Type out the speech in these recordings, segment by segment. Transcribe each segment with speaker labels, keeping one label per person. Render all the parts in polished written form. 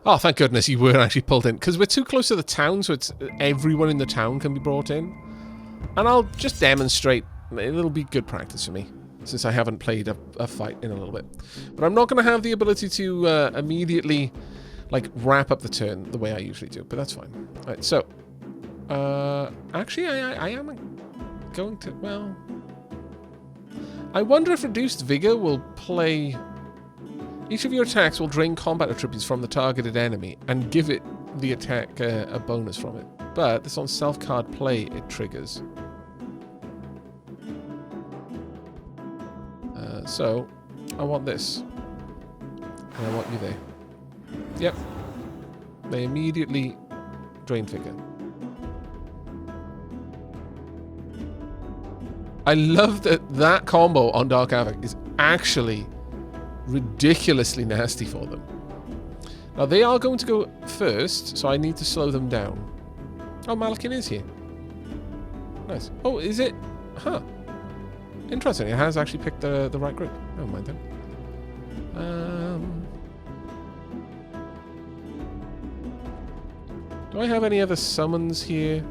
Speaker 1: Oh, thank goodness you weren't actually pulled in. Because we're too close to the town, so it's everyone in the town can be brought in. And I'll just demonstrate. It'll be good practice for me, since I haven't played a fight in a little bit. But I'm not going to have the ability to immediately, like, wrap up the turn the way I usually do. But that's fine. All right, so... actually, I am going to... Well... I wonder if Reduced Vigor will play... Each of your attacks will drain combat attributes from the targeted enemy and give it the attack a bonus from it. But this on self-card play, it triggers. So, I want this. And I want you there. Yep. They immediately drain Vigor. I love that combo on Dark Aavak is actually ridiculously nasty for them. Now, they are going to go first, so I need to slow them down. Oh, Malakin is here. Nice. Oh, is it? Huh. Interesting. It has actually picked the right group. Never mind then. Do I have any other summons here?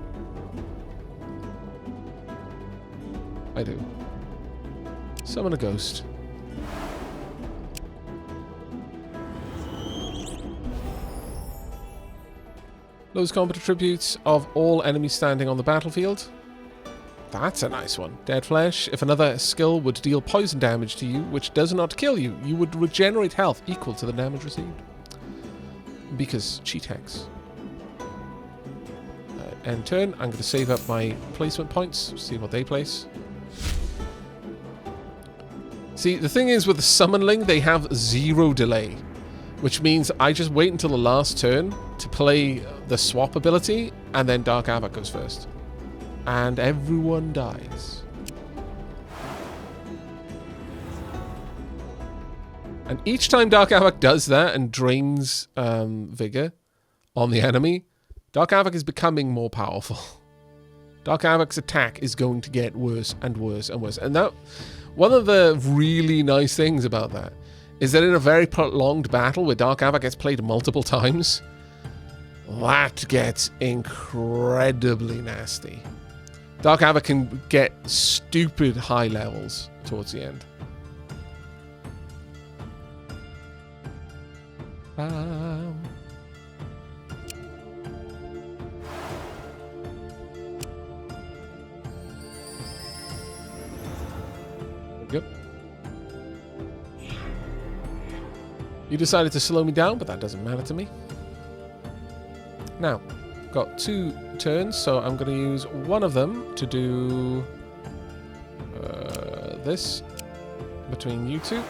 Speaker 1: I do. Summon a ghost. Lowest combat attributes of all enemies standing on the battlefield. That's a nice one. Dead Flesh. If another skill would deal poison damage to you, which does not kill you, you would regenerate health equal to the damage received. Because cheat hex. End turn. I'm going to save up my placement points. See what they place. See, the thing is with the Summonling, they have 0 delay. Which means I just wait until the last turn to play the swap ability, and then Dark Aavak goes first. And everyone dies. And each time Dark Aavak does that and drains Vigor on the enemy, Dark Aavak is becoming more powerful. Dark Aavak's attack is going to get worse and worse and worse. And that, one of the really nice things about that is that in a very prolonged battle where Dark Aavak gets played multiple times, that gets incredibly nasty. Dark Aavak can get stupid high levels towards the end. Yep. You decided to slow me down, but that doesn't matter to me. Now, got 2 turns, so I'm going to use one of them to do this between you two.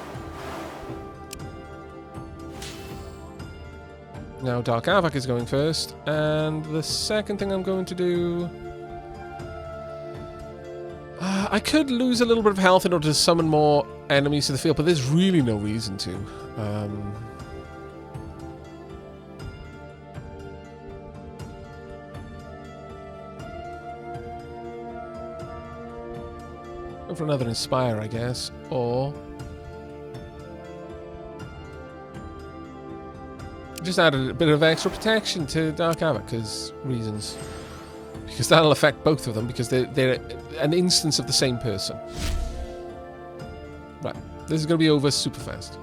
Speaker 1: Now Dark Aavak is going first, and the second thing I'm going to do... I could lose a little bit of health in order to summon more enemies to the field, but there's really no reason to. Go for another Inspire, I guess, or... just added a bit of extra protection to Dark Aavak, because reasons. Because that'll affect both of them, because they're an instance of the same person. Right, this is going to be over super fast.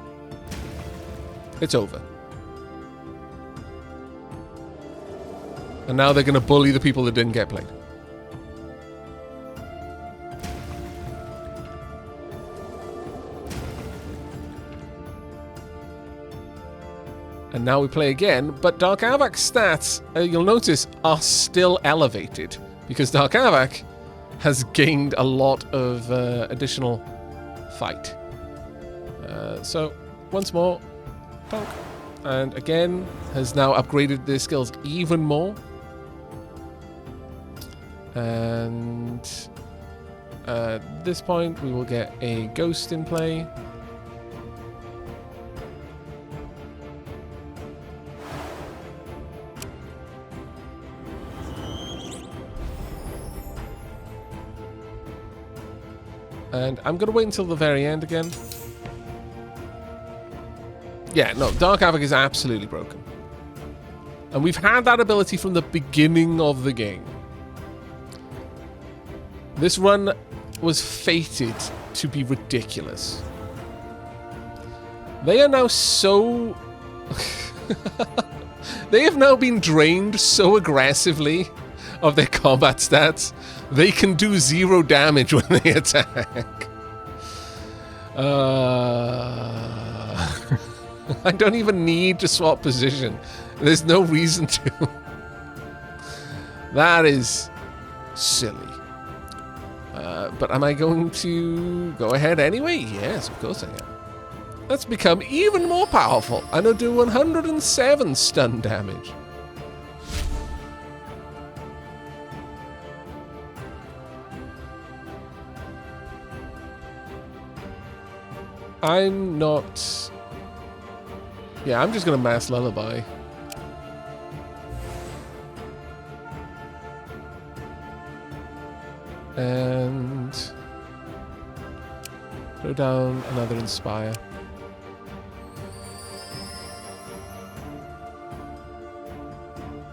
Speaker 1: It's over. And now they're going to bully the people that didn't get played. And now we play again, but Dark Aavak's stats, you'll notice, are still elevated. Because Dark Aavak has gained a lot of additional fight. So, once more, Donk. And again, has now upgraded their skills even more. And at this point, we will get a Ghost in play. And I'm going to wait until the very end again. Yeah, no, Dark Aavak is absolutely broken. And we've had that ability from the beginning of the game. This run was fated to be ridiculous. They are now so... They have now been drained so aggressively of their combat stats, they can do 0 damage when they attack. I don't even need to swap position. There's no reason to. That is silly. But am I going to go ahead anyway? Yes, of course I am. Let's become even more powerful and I'll do 107 stun damage. I'm not... Yeah, I'm just going to mass lullaby. And... throw down another Inspire.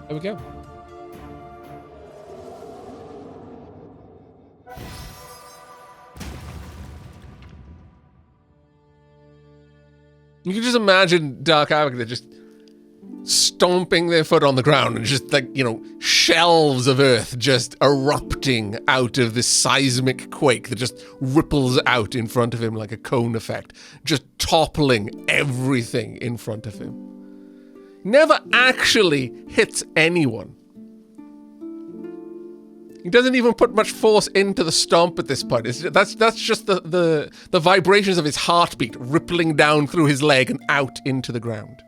Speaker 1: There we go. You can just imagine Dark Aavak, they're just stomping their foot on the ground and just like, you know, shelves of earth just erupting out of this seismic quake that just ripples out in front of him like a cone effect, just toppling everything in front of him. Never actually hits anyone. He doesn't even put much force into the stomp at this point. That's just the vibrations of his heartbeat rippling down through his leg and out into the ground.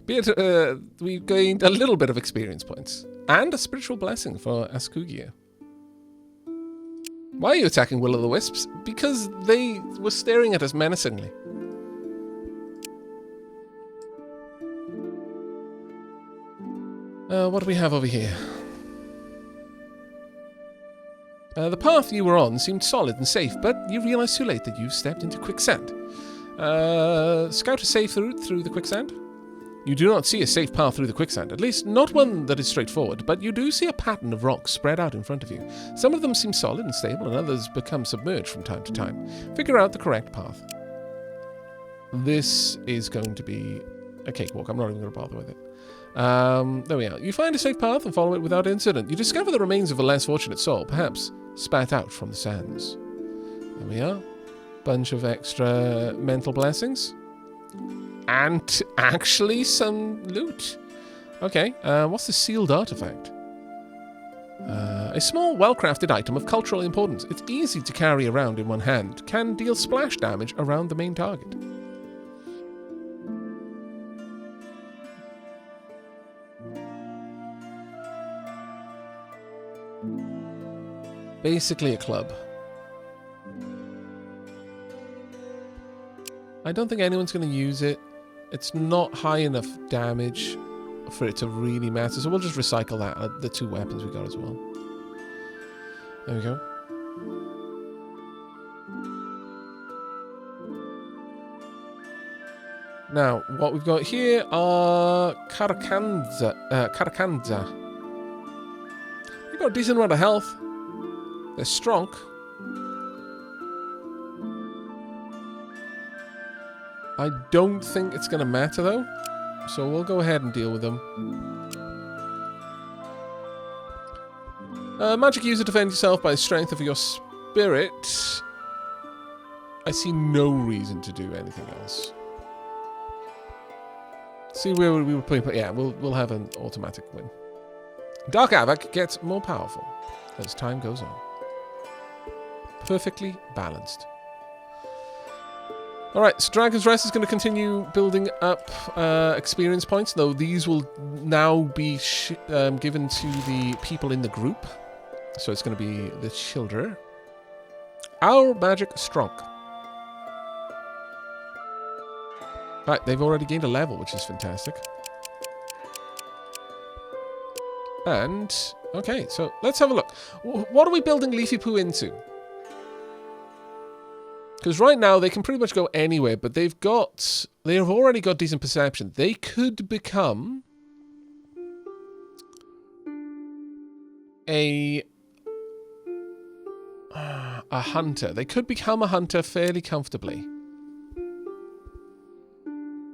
Speaker 1: Be it, we gained a little bit of experience points. And a spiritual blessing for Askugia. Why are you attacking Will-o'-the-Wisps? Because they were staring at us menacingly. What do we have over here? The path you were on seemed solid and safe, but you realized too late that you've stepped into quicksand. Scout a safe route through the quicksand. You do not see a safe path through the quicksand, at least not one that is straightforward, but you do see a pattern of rocks spread out in front of you. Some of them seem solid and stable, and others become submerged from time to time. Figure out the correct path. This is going to be a cakewalk. I'm not even going to bother with it. There we are. You find a safe path and follow it without incident. You discover the remains of a less fortunate soul, perhaps spat out from the sands. There we are. Bunch of extra mental blessings. And actually some loot. Okay, what's the sealed artifact? A small, well-crafted item of cultural importance. It's easy to carry around in one hand. Can deal splash damage around the main target. Basically a club. I don't think anyone's going to use it. It's not high enough damage for it to really matter, so we'll just recycle that, the 2 weapons we got as well. There we go. Now, what we've got here are Caracanza. We've got a decent amount of health. They're strong. I don't think it's going to matter, though. So we'll go ahead and deal with them. Magic user, defend yourself by the strength of your spirit. I see no reason to do anything else. See where we were playing. Yeah, we'll have an automatic win. Dark Aavak gets more powerful as time goes on. Perfectly balanced. Alright, so Dragon's Rest is going to continue building up experience points, though these will now be given to the people in the group. So it's going to be the children. Our magic strong. Right, they've already gained a level, which is fantastic. And, okay, so let's have a look. What are we building Leafy Poo into? Because right now they can pretty much go anywhere, but they've already got decent perception. They could become a hunter. They could become a hunter fairly comfortably.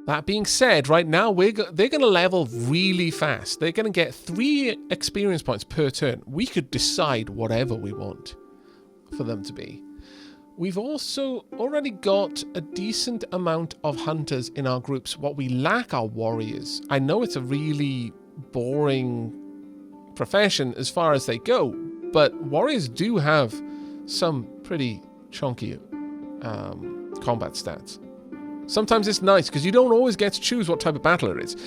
Speaker 1: That being said, right now they're going to level really fast. They're going to get 3 experience points per turn. We could decide whatever we want for them to be. We've also already got a decent amount of hunters in our groups. What we lack are warriors. I know it's a really boring profession as far as they go, but warriors do have some pretty chunky combat stats. Sometimes it's nice because you don't always get to choose what type of battle it is.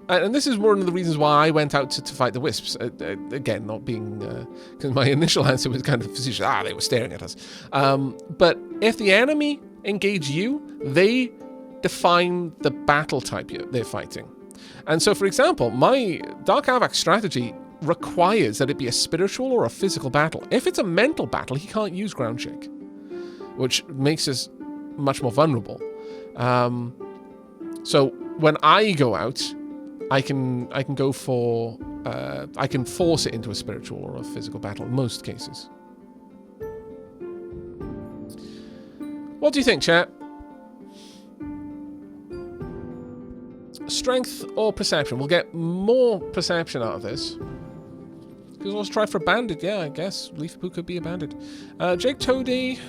Speaker 1: And this is one of the reasons why I went out to fight the wisps. Again, not being... because my initial answer was kind of facetious. They were staring at us. But if the enemy engage you, they define the battle type they're fighting. And so, for example, my Dark Aavak strategy requires that it be a spiritual or a physical battle. If it's a mental battle, he can't use ground shake, which makes us much more vulnerable. So when I go out, I can go for I can force it into a spiritual or a physical battle in most cases. What do you think, chat? Strength or perception? We'll get more perception out of this. Because let's try for a bandit. Yeah, I guess Leafpoo could be a bandit. Jake Toady,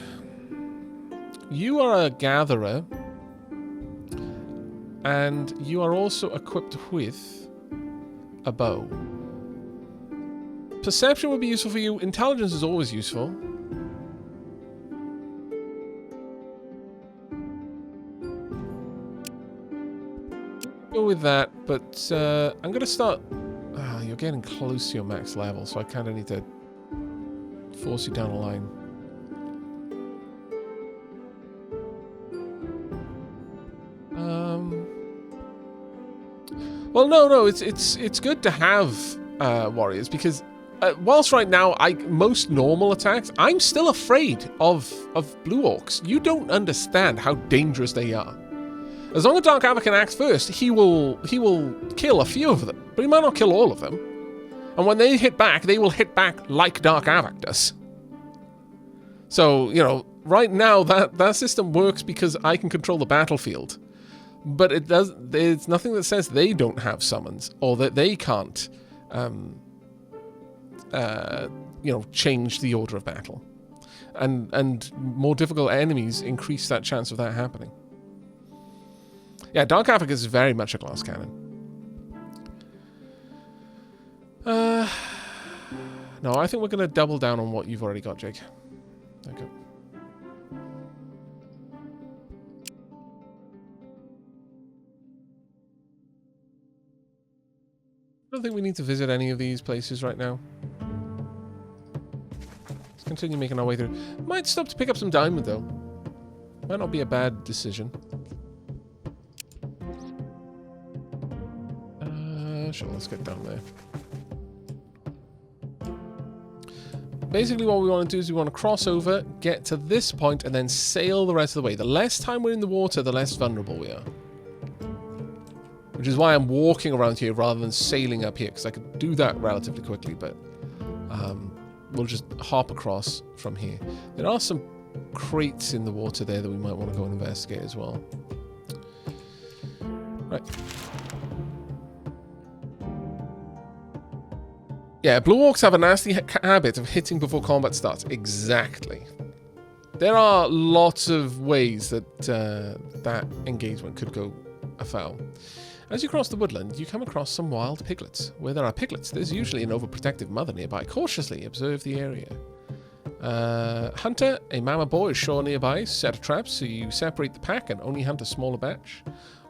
Speaker 1: you are a gatherer. And you are also equipped with a bow. Perception would be useful for you. Intelligence is always useful. Go with that, but I'm going to start... you're getting close to your max level, so I kind of need to force you down a line. Well, no, it's good to have warriors because whilst right now most normal attacks, I'm still afraid of blue orcs. You don't understand how dangerous they are. As long as Dark Aavak can act first, he will kill a few of them, but he might not kill all of them. And when they hit back, they will hit back like Dark Aavak does. So, you know, right now that system works because I can control the battlefield. But there's nothing that says they don't have summons or that they can't, change the order of battle. And more difficult enemies increase that chance of that happening. Yeah, Dark Aavak is very much a glass cannon. No, I think we're going to double down on what you've already got, Jake. Okay. I don't think we need to visit any of these places right now. Let's continue making our way through. Might stop to pick up some diamond, though. Might not be a bad decision. Sure, let's get down there. Basically, what we want to do is we want to cross over, get to this point, and then sail the rest of the way. The less time we're in the water, the less vulnerable we are. Which is why I'm walking around here rather than sailing up here, because I could do that relatively quickly, but we'll just hop across from here. There are some crates in the water there that we might want to go and investigate as well. Right. Yeah, blue orcs have a nasty habit of hitting before combat starts. Exactly. There are lots of ways that that engagement could go afoul. As you cross the woodland, you come across some wild piglets. Where there are piglets, there's usually an overprotective mother nearby. Cautiously observe the area. Hunter, a mama boar is sure nearby. Set a trap so you separate the pack and only hunt a smaller batch.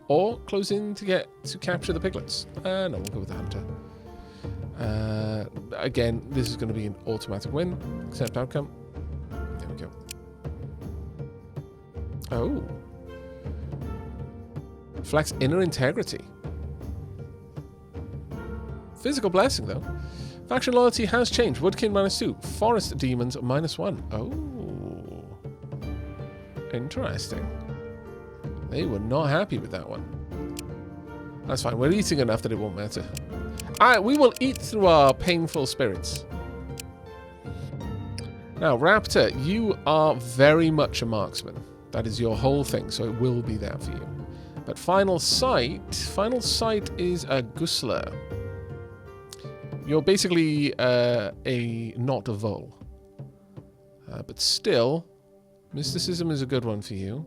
Speaker 1: Or close in to capture the piglets. No, we'll go with the hunter. Again, this is going to be an automatic win. Accept outcome. There we go. Oh. Flex inner integrity. Physical blessing, though. Faction loyalty has changed. Woodkin -2. Forest demons -1. Oh. Interesting. They were not happy with that one. That's fine. We're eating enough that it won't matter. Alright, we will eat through our painful spirits. Now, Raptor, you are very much a marksman. That is your whole thing, so it will be that for you. But Final Sight is a Gusler. You're basically not a Vole. But still, Mysticism is a good one for you.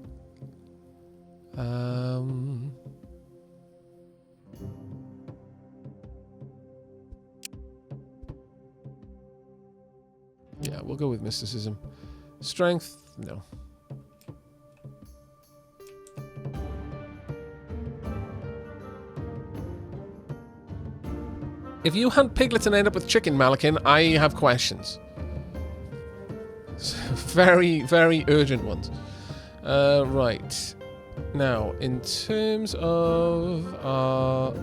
Speaker 1: Yeah, we'll go with Mysticism. Strength, no. If you hunt piglets and end up with chicken, Malakin, I have questions. Very, very urgent ones. Right. Now, in terms of our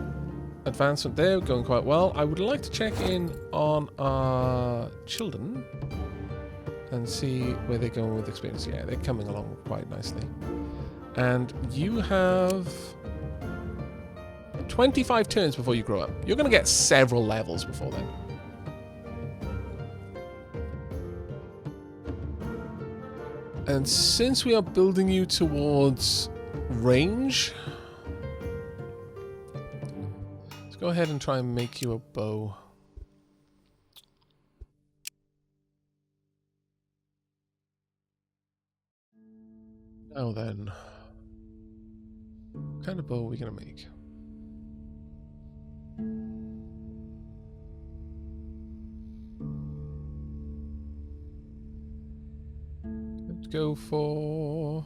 Speaker 1: advancement there, going quite well. I would like to check in on our children and see where they're going with experience. Yeah, they're coming along quite nicely. And you have 25 turns before you grow up. You're going to get several levels before then. And since we are building you towards range, let's go ahead and try and make you a bow. Now then, what kind of bow are we going to make? Let's go for...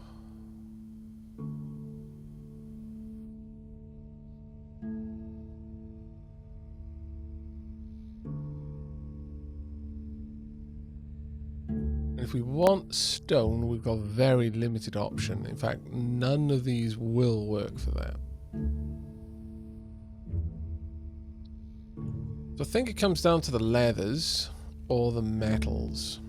Speaker 1: If we want stone, we've got a very limited option. In fact, none of these will work for that. So I think it comes down to the leathers or the metals.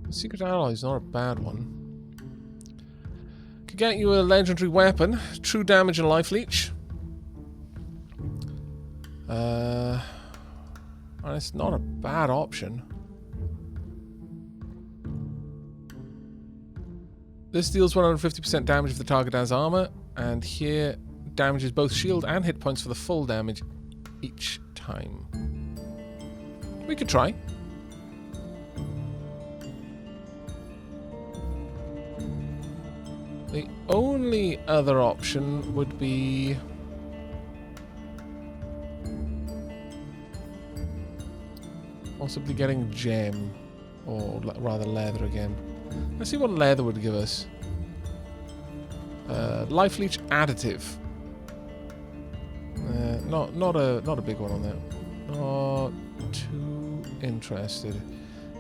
Speaker 1: Secret Ally is not a bad one. Could get you a legendary weapon, true damage and life leech. And it's not a bad option. This deals 150% damage if the target has armor, and here damages both shield and hit points for the full damage each time. We could try. The only other option would be possibly getting gem, or rather leather again. Let's see what leather would give us. Life leech additive. Not a big one on that. Not too interested.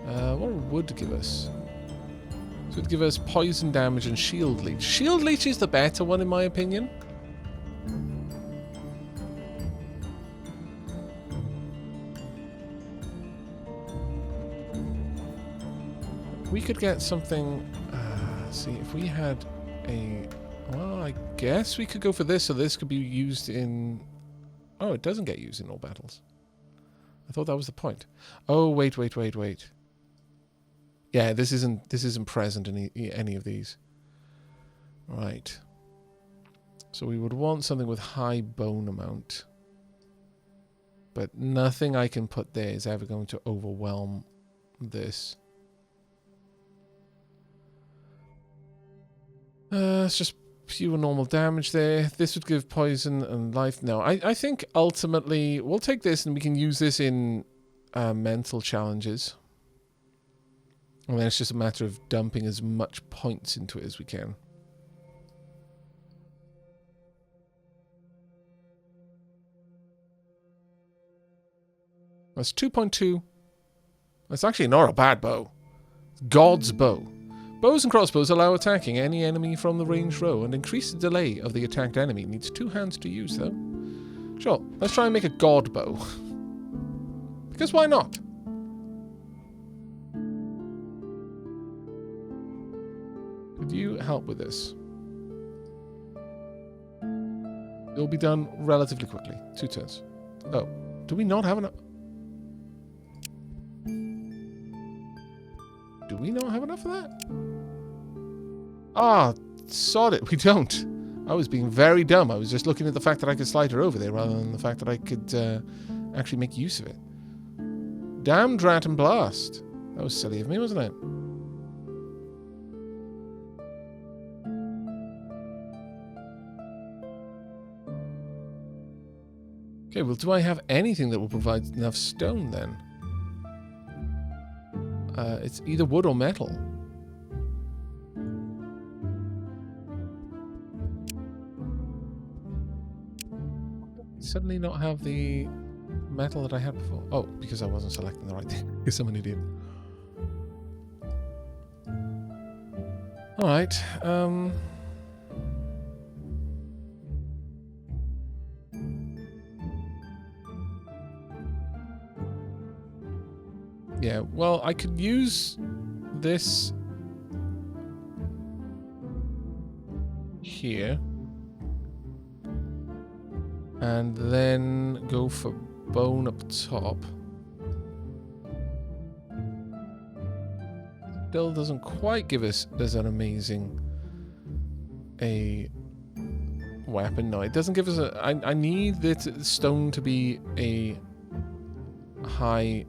Speaker 1: What would it give us? So it would give us poison damage and shield leech. Shield leech is the better one in my opinion. We could get something... see, if we had a... Well, I guess we could go for this, so this could be used in... Oh, it doesn't get used in all battles. I thought that was the point. Oh, wait. Yeah, this isn't present in any of these. Right. So we would want something with high bone amount. But nothing I can put there is ever going to overwhelm this. It's just pure normal damage there. This would give poison and life. No, I think ultimately we'll take this and we can use this in mental challenges. And then it's just a matter of dumping as much points into it as we can. That's 2.2. That's actually not a bad bow. God's bow. Bows and crossbows allow attacking any enemy from the ranged row and increase the delay of the attacked enemy. Needs 2 hands to use, though. Sure, let's try and make a god bow. Because why not? Could you help with this? It'll be done relatively quickly. 2 turns. Oh, do we not have enough? Do we not have enough of that? Ah, sod it, we don't. I was being very dumb. I was just looking at the fact that I could slide her over there rather than the fact that I could actually make use of it. Damn drat and blast. That was silly of me, wasn't it? Okay, well, do I have anything that will provide enough stone then? It's either wood or metal. Suddenly not have the metal that I had before. Oh, because I wasn't selecting the right thing. Because I'm an idiot. Alright, yeah, well, I could use this here and then go for bone up top. Still doesn't quite give us as an amazing a weapon. No, it doesn't give us a... I need the stone to be a high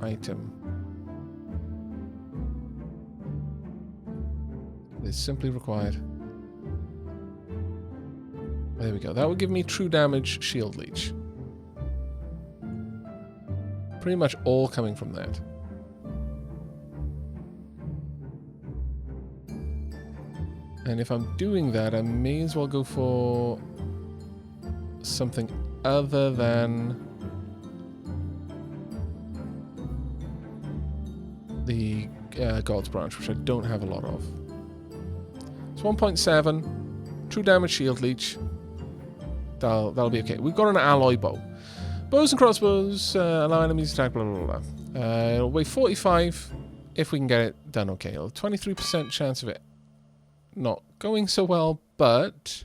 Speaker 1: item. It's simply required. There we go. That would give me true damage shield leech. Pretty much all coming from that. And if I'm doing that, I may as well go for something other than the God's Branch, which I don't have a lot of. It's 1.7, true damage shield leech. That'll be okay. We've got an alloy bow. Bows and crossbows allow enemies to attack, blah, blah, blah. It'll weigh 45 if we can get it done okay. 23% chance of it not going so well, but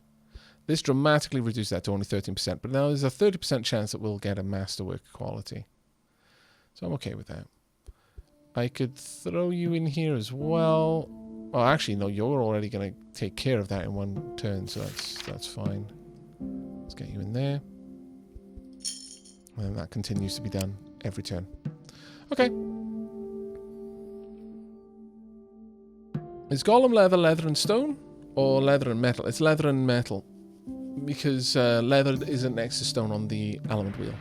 Speaker 1: this dramatically reduced that to only 13%. But now there's a 30% chance that we'll get a masterwork quality. So I'm okay with that. I could throw you in here as well. Oh, actually, no, you're already going to take care of that in one turn, so that's fine. Let's get you in there. And that continues to be done every turn. Okay. Is Golem leather, leather and stone? Or leather and metal? It's leather and metal. Because leather isn't next to stone on the element wheel.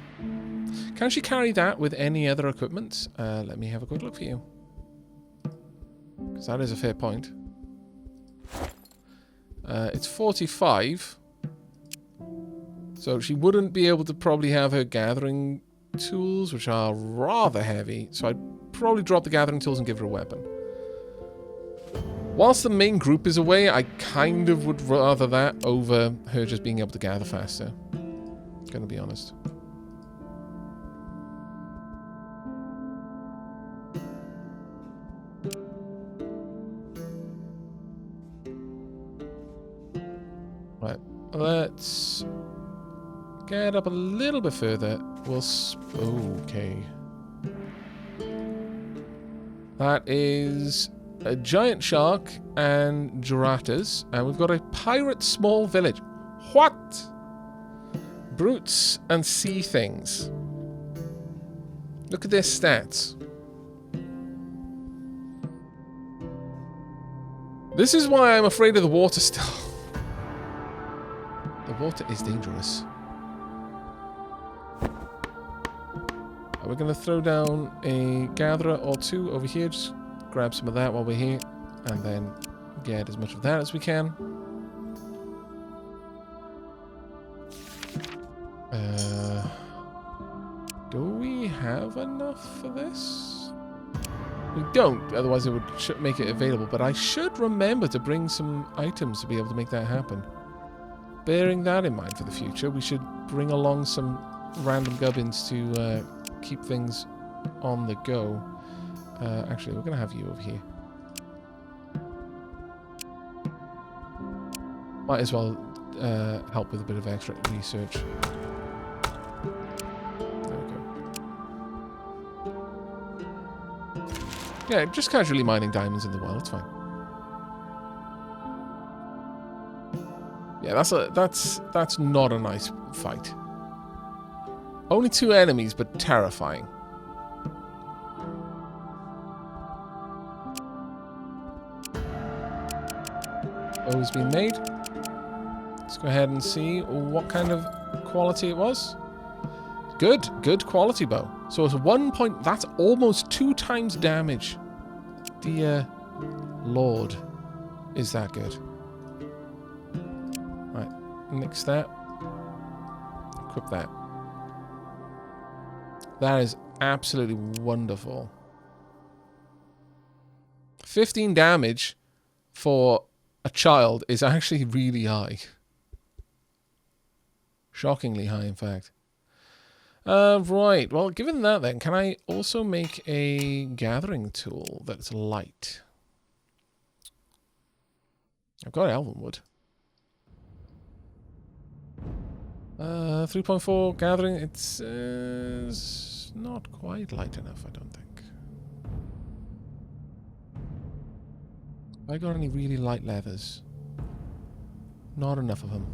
Speaker 1: Can she carry that with any other equipment? Let me have a quick look for you. Because that is a fair point. It's 45. So she wouldn't be able to probably have her gathering tools, which are rather heavy. So I'd probably drop the gathering tools and give her a weapon. Whilst the main group is away, I kind of would rather that over her just being able to gather faster. Gonna be honest. Right, let's get up a little bit further. We'll... okay. That is a giant shark and giratas, and we've got a pirate small village. What? Brutes and sea things. Look at their stats. This is why I'm afraid of the water still. The water is dangerous. We're going to throw down a gatherer or two over here. Just grab some of that while we're here. And then get as much of that as we can. Do we have enough for this? We don't, otherwise it would make it available, but I should remember to bring some items to be able to make that happen. Bearing that in mind for the future, we should bring along some random gubbins to keep things on the go. Actually, we're going to have you over here. Might as well help with a bit of extra research. There we go. Yeah, just casually mining diamonds in the wild, it's fine. Yeah, that's not a nice fight. Only 2 enemies, but terrifying. Bow's been made. Let's go ahead and see what kind of quality it was. Good quality bow. So it's 1 point. That's almost 2 times damage. Dear Lord, is that good? Right, nix that. Equip that. That is absolutely wonderful. 15 damage for a child is actually really high. Shockingly high, in fact. Right, well, given that then, can I also make a gathering tool that's light? I've got elven wood. 3.4 gathering, it's not quite light enough, I don't think. Have I got any really light leathers? Not enough of them.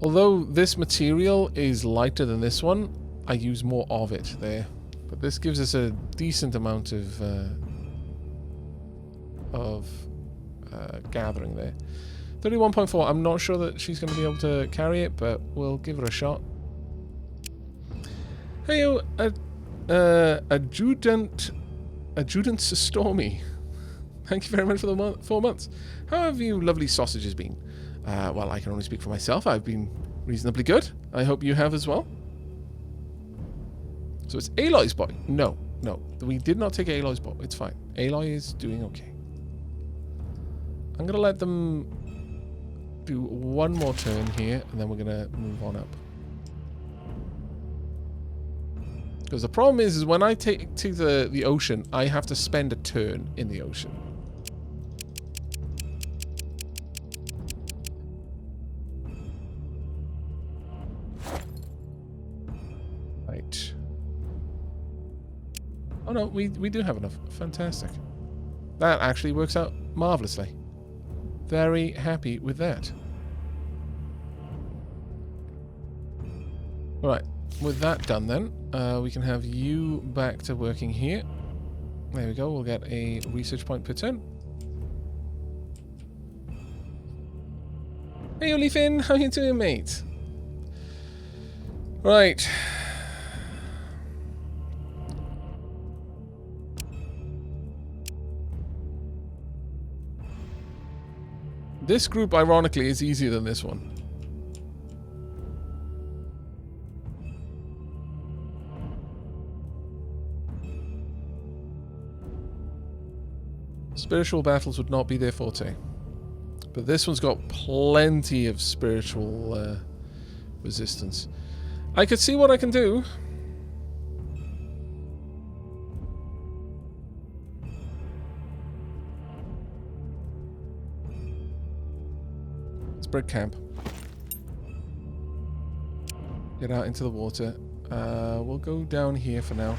Speaker 1: Although this material is lighter than this one, I use more of it there. But this gives us a decent amount of gathering there. 31.4, I'm not sure that she's going to be able to carry it, but we'll give her a shot. Hey, Adjutant Stormy. Thank you very much for the 4 months. How have you lovely sausages been? Well, I can only speak for myself. I've been reasonably good. I hope you have as well. So it's Aloy's boy. No. We did not take Aloy's boy. It's fine. Aloy is doing okay. I'm going to let them do one more turn here, and then we're going to move on up. Because the problem is when I take to the ocean, I have to spend a turn in the ocean. Oh no, we do have enough. Fantastic. That actually works out marvelously. Very happy with that. Alright, with that done then, we can have you back to working here. There we go, we'll get a research point per turn. Hey Olifin, how you doing, mate? Right. This group, ironically, is easier than this one. Spiritual battles would not be their forte. But this one's got plenty of spiritual resistance. I could see what I can do. Break camp. Get out into the water. We'll go down here for now.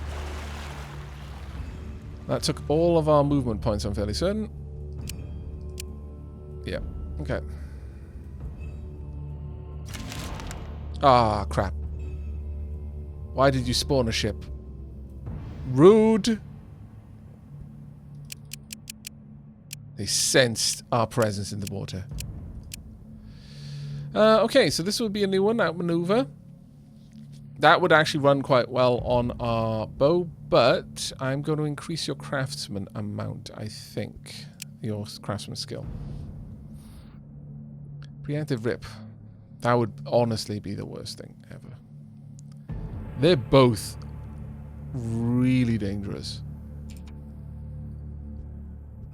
Speaker 1: That took all of our movement points, I'm fairly certain. Yeah, okay. Ah, crap. Why did you spawn a ship? Rude! They sensed our presence in the water. Okay, so this would be a new one, outmaneuver. That would actually run quite well on our bow, but I'm going to increase your craftsman amount, I think. Your craftsman skill. Preemptive rip. That would honestly be the worst thing ever. They're both really dangerous.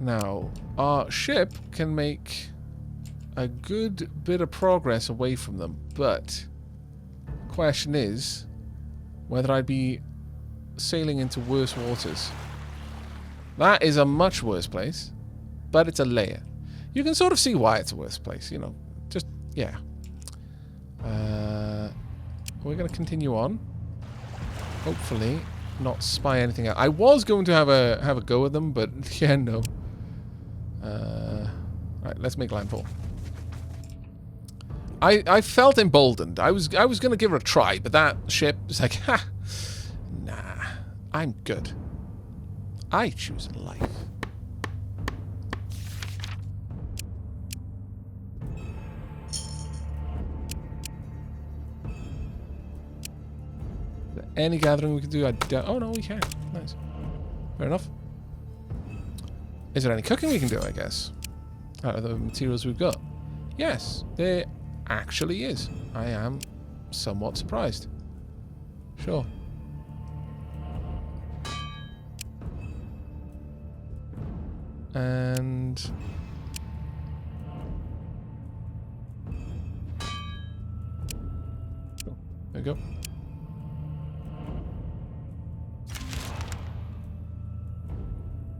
Speaker 1: Now, our ship can make a good bit of progress away from them, but the question is whether I'd be sailing into worse waters. That is a much worse place, but it's a layer. You can sort of see why it's a worse place, you know. Just, yeah. We're going to continue on. Hopefully not spy anything out. I was going to have a go at them, but yeah, no. Right, let's make landfall. I felt emboldened. I was going to give her a try, but that ship was like, ha, nah, I'm good. I choose life. Any gathering we can do? Oh no, we can. Nice. Fair enough. Is there any cooking we can do, I guess? Out of the materials we've got? Yes, there actually is. I am somewhat surprised. Sure. And... oh, there we go.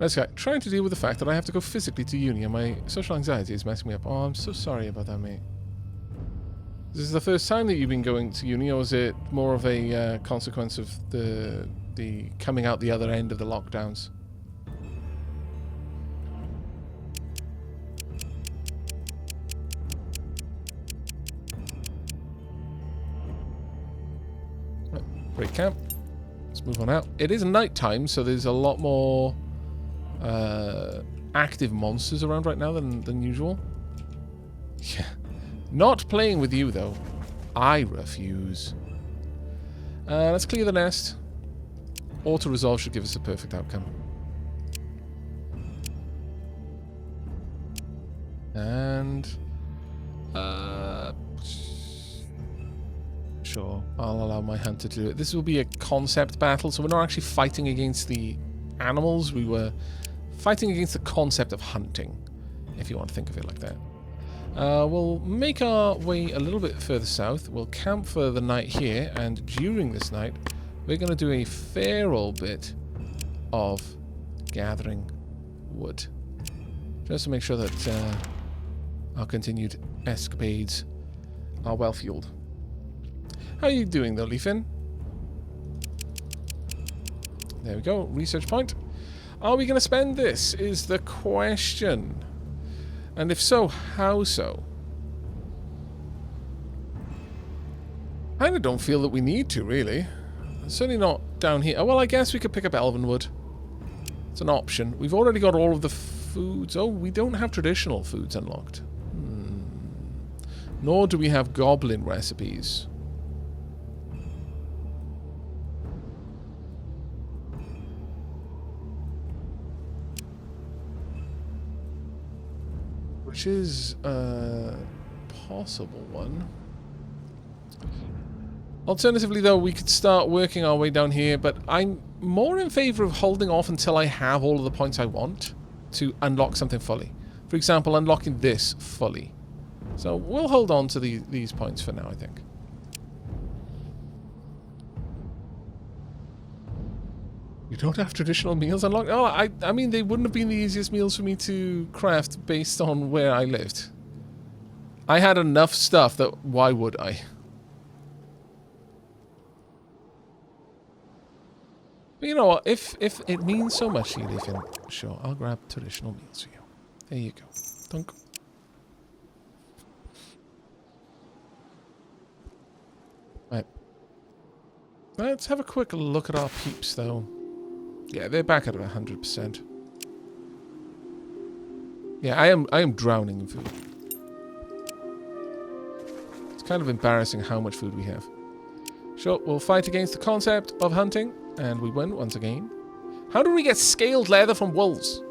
Speaker 1: Let's go. Trying to deal with the fact that I have to go physically to uni and my social anxiety is messing me up. Oh, I'm so sorry about that, mate. Is this the first time that you've been going to uni, or is it more of a consequence of the coming out the other end of the lockdowns? Break camp. Let's move on out. It is night time, so there's a lot more active monsters around right now than usual. Yeah. Not playing with you, though. I refuse. Let's clear the nest. Auto-resolve should give us a perfect outcome. And... sure, I'll allow my hunter to do it. This will be a concept battle, so we're not actually fighting against the animals. We were fighting against the concept of hunting, if you want to think of it like that. We'll make our way a little bit further south. We'll camp for the night here, and during this night, we're going to do a fair old bit of gathering wood. Just to make sure that our continued escapades are well fueled. How are you doing though, Leafin? There we go, research point. Are we going to spend this, is the question. And if so, how so? I kind of don't feel that we need to, really. Certainly not down here. Oh, well, I guess we could pick up Elvenwood. It's an option. We've already got all of the foods. Oh, we don't have traditional foods unlocked. Nor do we have goblin recipes. Which is a possible one. Alternatively, though, we could start working our way down here, but I'm more in favor of holding off until I have all of the points I want to unlock something fully. For example, unlocking this fully. So we'll hold on to these points for now, I think. You don't have traditional meals unlocked? Oh, I mean, they wouldn't have been the easiest meals for me to craft based on where I lived. I had enough stuff that why would I? But you know what? If it means so much to you, Leafin, sure, I'll grab traditional meals for you. There you go. Dunk. Right. Let's have a quick look at our peeps, though. Yeah, they're back at 100%. Yeah, I am drowning in food. It's kind of embarrassing how much food we have. Sure, we'll fight against the concept of hunting, and we win once again. How do we get scaled leather from wolves?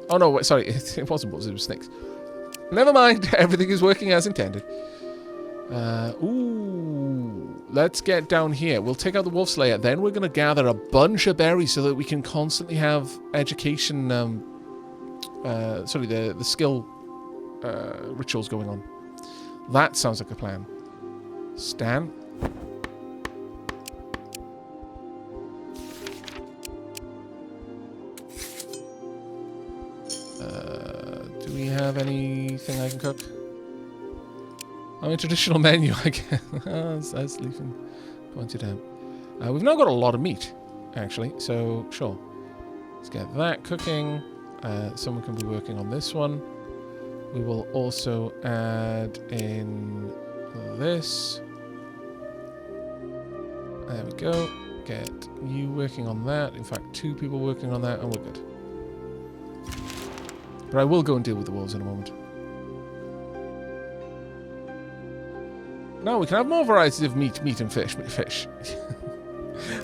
Speaker 1: Oh no, wait, sorry, it wasn't wolves, it was snakes. Never mind, everything is working as intended. Ooh, let's get down here. We'll take out the wolf slayer, then we're going to gather a bunch of berries so that we can constantly have education, the skill rituals going on. That sounds like a plan. Stan. Do we have anything I can cook? I mean, traditional menu, I guess. As Leafin pointed out. We've now got a lot of meat, actually, so sure. Let's get that cooking. Someone can be working on this one. We will also add in this. There we go. Get you working on that. In fact, 2 people working on that, and we're good. But I will go and deal with the wolves in a moment. Now we can have more varieties of meat and fish.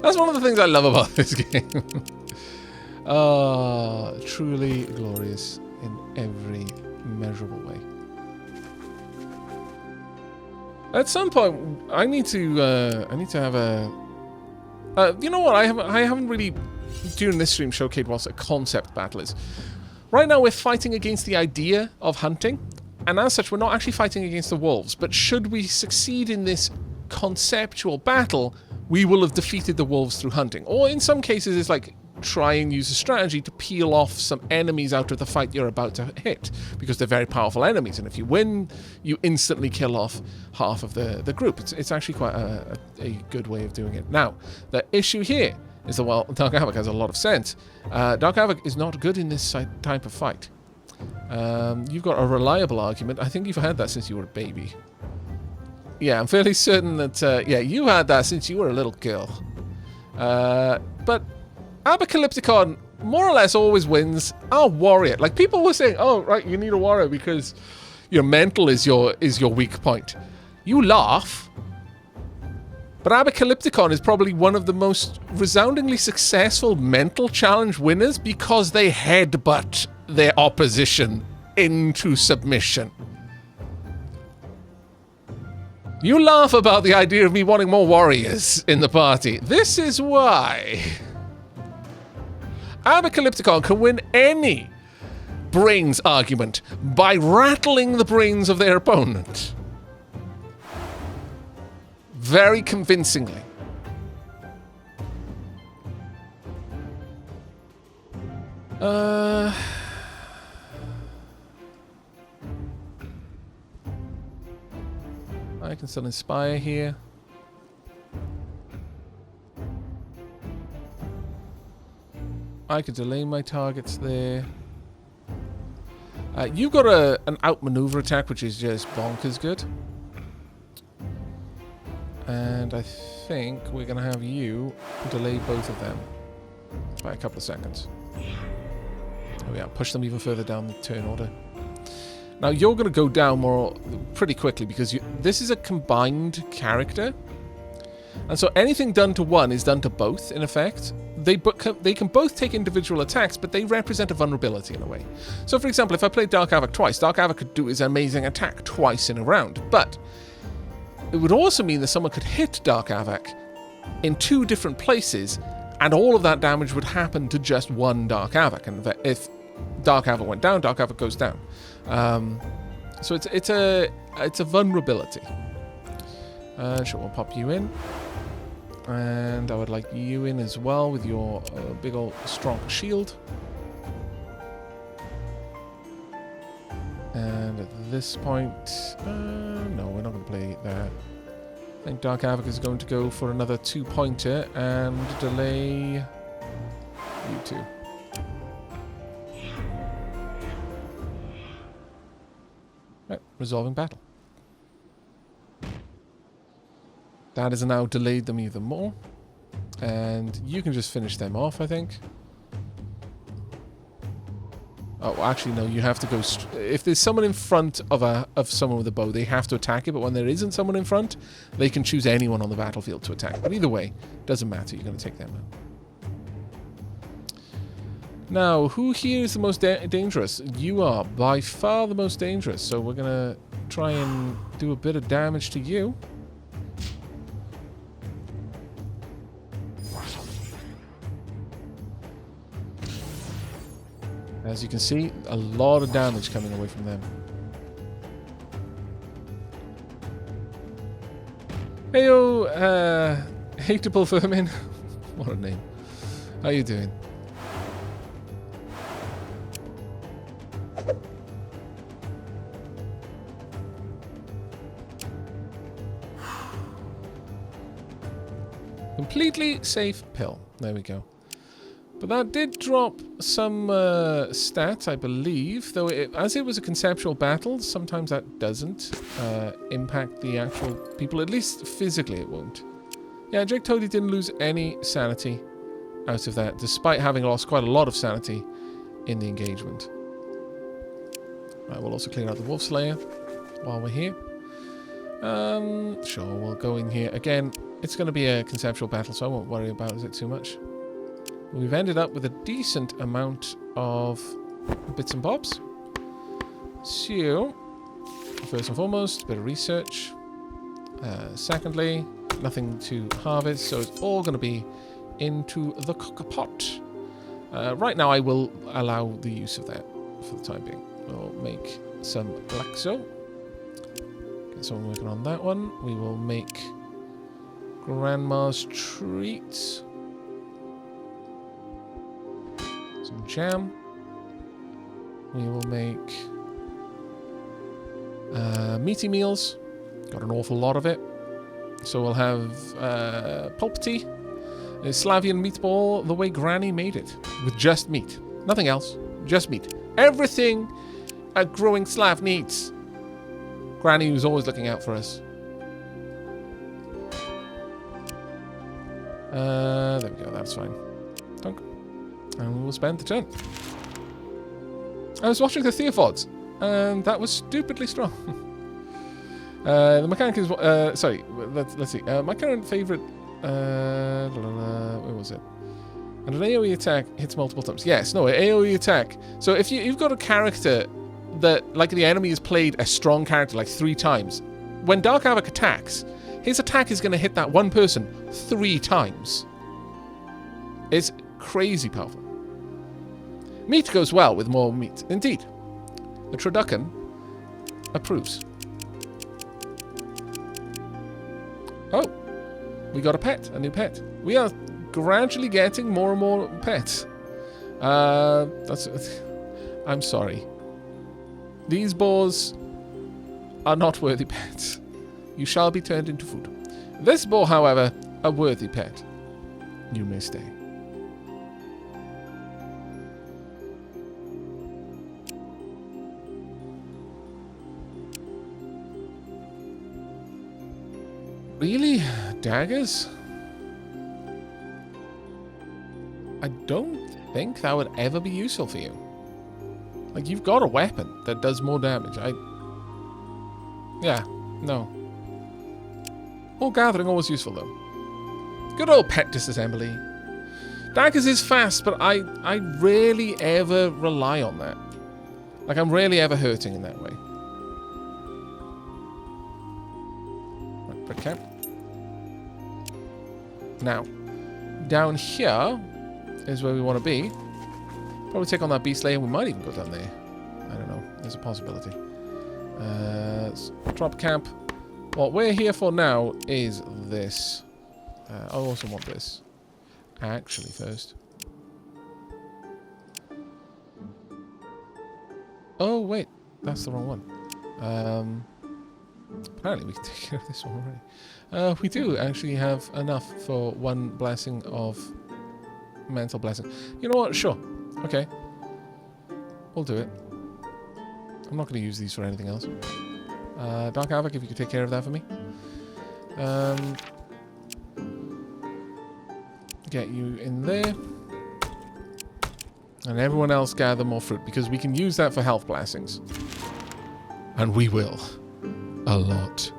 Speaker 1: That's one of the things I love about this game. Truly glorious in every measurable way. At some point, I need to have a. You know what? I haven't really during this stream showcased what a concept battle is. Right now, we're fighting against the idea of hunting, and as such, we're not actually fighting against the wolves. But should we succeed in this conceptual battle, we will have defeated the wolves through hunting. Or in some cases, it's like try and use a strategy to peel off some enemies out of the fight you're about to hit, because they're very powerful enemies, and if you win, you instantly kill off half of the group. It's actually quite a good way of doing it. Now, the issue here is that while Dark Aavak has a lot of sense, Dark Aavak is not good in this type of fight. You've got a reliable argument. I think you've had that since you were a baby. Yeah, I'm fairly certain that, yeah, you had that since you were a little girl. But Apocalypticon more or less always wins our warrior. Like, people were saying, oh, right, you need a warrior because your mental is your weak point. You laugh, but Apocalypticon is probably one of the most resoundingly successful mental challenge winners because they headbutt their opposition into submission. You laugh about the idea of me wanting more warriors in the party. This is why. Apocalypticon can win any brains argument by rattling the brains of their opponent. Very convincingly. I can still inspire here. I could delay my targets there. You've got an outmaneuver attack, which is just bonkers good. And I think we're going to have you delay both of them by a couple of seconds. Oh yeah, push them even further down the turn order. Now you're going to go down pretty quickly because this is a combined character. And so anything done to one is done to both, in effect. They can both take individual attacks, but they represent a vulnerability in a way. So, for example, if I played Dark Aavak twice, Dark Aavak could do his amazing attack twice in a round. But it would also mean that someone could hit Dark Aavak in 2 different places, and all of that damage would happen to just one Dark Aavak. And if Dark Aavak went down, Dark Aavak goes down. So it's a vulnerability. Sure, we'll pop you in. And I would like you in as well with your big old strong shield. And at this point, no, we're not going to play that. I think Dark Aavak is going to go for another 2-pointer and delay you 2. Right, resolving battle. That has now delayed them even more. And you can just finish them off, I think. Oh, actually, no. You have to go. If there's someone in front of someone with a bow, they have to attack it. But when there isn't someone in front, they can choose anyone on the battlefield to attack. But either way, doesn't matter. You're going to take them out. Now, who here is the most dangerous? You are by far the most dangerous. So we're going to try and do a bit of damage to you. As you can see, a lot of damage coming away from them. Heyo, hateable vermin. What a name. How you doing? Completely safe pill. There we go. But that did drop some stats, I believe. Though, as it was a conceptual battle, sometimes that doesn't impact the actual people. At least physically it won't. Yeah, Jake Toady didn't lose any sanity out of that, despite having lost quite a lot of sanity in the engagement. Right, we'll also clear out the Wolf Slayer while we're here. Sure, we'll go in here. Again, it's going to be a conceptual battle, so I won't worry about it too much. We've ended up with a decent amount of bits and bobs. So, first and foremost, a bit of research. Secondly, nothing to harvest, so it's all going to be into the cookpot. Right now, I will allow the use of that for the time being. We'll make some Blaxo. Get someone working on that one. We will make Grandma's treats. Some jam. We will make meaty meals. Got an awful lot of it. So we'll have pulp tea, a Slavian meatball the way Granny made it, with just meat. Nothing else, just meat. Everything a growing Slav needs. Granny was always looking out for us. There we go, that's fine. Dunk. And we will spend the turn. I was watching the Thea VODs, and that was stupidly strong. The mechanic is... sorry, let's see. My current favourite... where was it? And an AoE attack hits multiple times. Yes, no, AoE attack. So if you've got a character that, like, the enemy has played a strong character like 3 times, when Dark Aavak attacks, his attack is going to hit that one person 3 times. It's crazy powerful. Meat goes well with more meat. Indeed. The Traducan approves. Oh, we got a pet, a new pet. We are gradually getting more and more pets. I'm sorry. These boars are not worthy pets. You shall be turned into food. This boar, however, a worthy pet. You may stay. Really? Daggers? I don't think that would ever be useful for you. Like, you've got a weapon that does more damage. Yeah, no. More gathering, always useful, though. Good old pet disassembly. Daggers is fast, but I rarely ever rely on that. Like, I'm rarely ever hurting in that way. Right, camp. Now, down here is where we want to be. Probably take on that beast layer. We might even go down there. I don't know. There's a possibility. Drop camp. What we're here for now is this. I also want this. Actually, first. Oh, wait. That's the wrong one. Apparently we can take care of this one already. We do actually have enough for 1 blessing of mental blessing. You know what? Sure. Okay. We'll do it. I'm not going to use these for anything else. Dark Aavak, if you could take care of that for me. Get you in there. And everyone else gather more fruit, because we can use that for health blessings. And we will. A lot.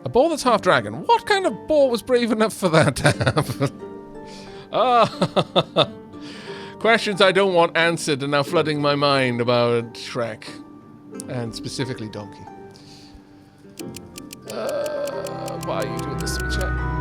Speaker 1: A boar that's half dragon. What kind of boar was brave enough for that to happen? Ah, questions I don't want answered are now flooding my mind about Shrek. And specifically Donkey. Why are you doing this to me, chat?